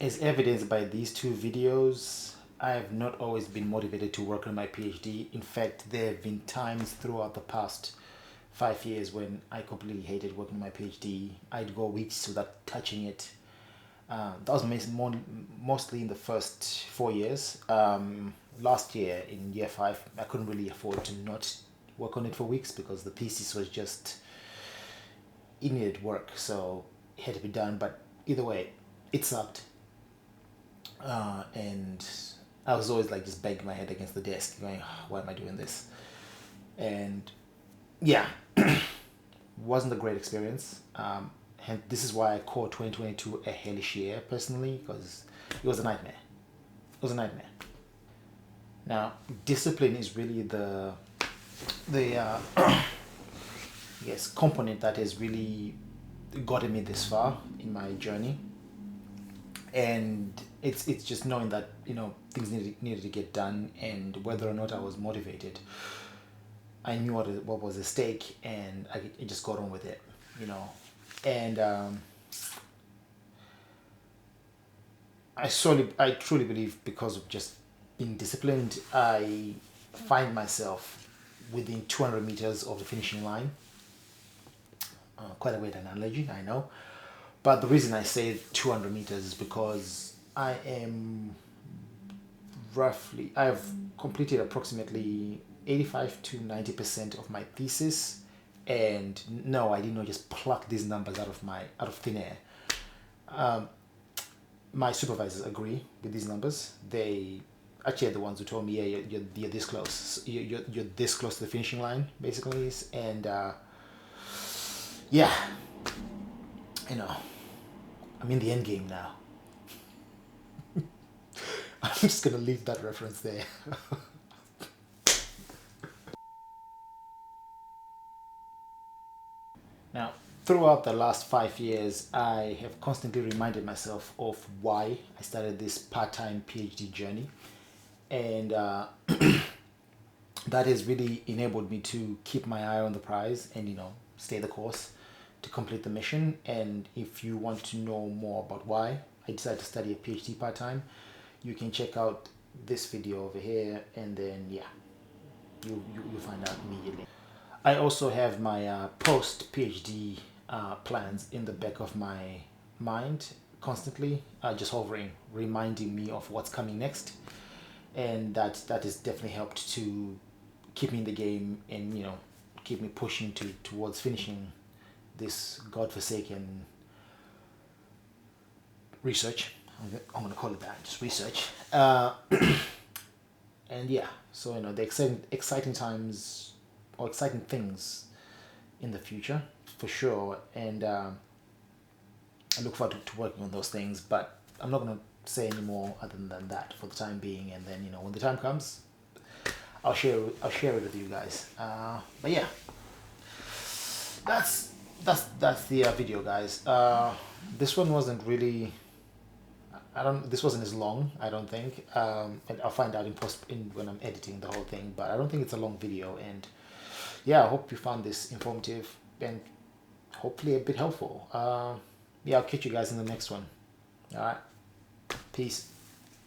As evidenced by these two videos, I have not always been motivated to work on my PhD. In fact, there have been times throughout the past 5 years when I completely hated working on my PhD. I'd go weeks without touching it. That was mostly in the first 4 years. Last year in year 5, I couldn't really afford to not work on it for weeks because the thesis was just, it needed work, so it had to be done. But either way, it sucked. And I was always like just banging my head against the desk going, why am I doing this? And yeah, wasn't a great experience. And this is why I call 2022 a hellish year personally, because it was a nightmare. It was a nightmare. Now, discipline is really the yes, component that has really gotten me this far in my journey. And it's just knowing that things needed to get done, and whether or not I was motivated, I knew what was at stake, and I just got on with it, and I truly believe because of just being disciplined, I find myself within 200 meters of the finishing line. Quite a weird analogy, I know. But the reason I say 200 meters is because I've completed approximately 85 to 90% of my thesis. And no, I did not just pluck these numbers out of thin air. My supervisors agree with these numbers. They actually are the ones who told me, yeah, you're this close. You're this close to the finishing line, basically. And yeah, I'm in the end game now. I'm just gonna leave that reference there. Now, throughout the last 5 years, I have constantly reminded myself of why I started this part-time PhD journey, and that has really enabled me to keep my eye on the prize and stay the course to complete the mission. And if you want to know more about why I decided to study a PhD part-time, you can check out this video over here, and then yeah, you'll find out immediately. I also have my post-PhD plans in the back of my mind constantly, just hovering, reminding me of what's coming next, and that has definitely helped to keep me in the game and keep me pushing towards finishing this godforsaken research. I'm gonna call it that, just research. And yeah, so the exciting times or exciting things in the future for sure, and I look forward to working on those things. But I'm not gonna say any more other than that for the time being, and then when the time comes, I'll share it with you guys. But yeah, that's the video, guys. This one wasn't really. This wasn't as long, I don't think. And I'll find out when I'm editing the whole thing. But I don't think it's a long video. And yeah, I hope you found this informative and hopefully a bit helpful. Yeah, I'll catch you guys in the next one. All right, peace.